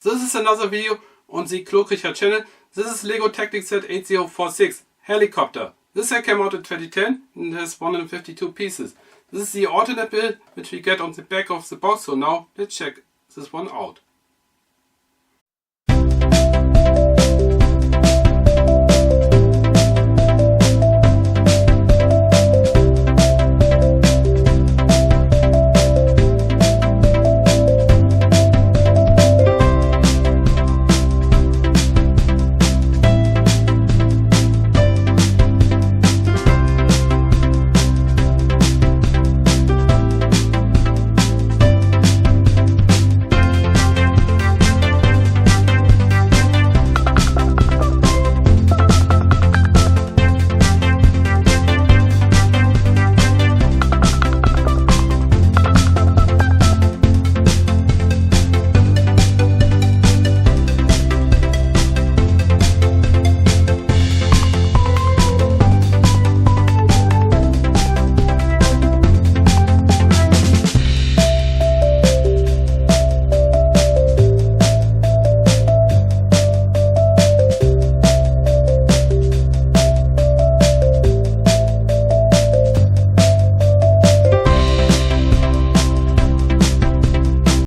This is another video on the Klokriechers channel. This is Lego Technic set 8046 helicopter. This set came out in 2010 and has 152 pieces. This is the alternate build which we get on the back of the box, so now let's check this one out.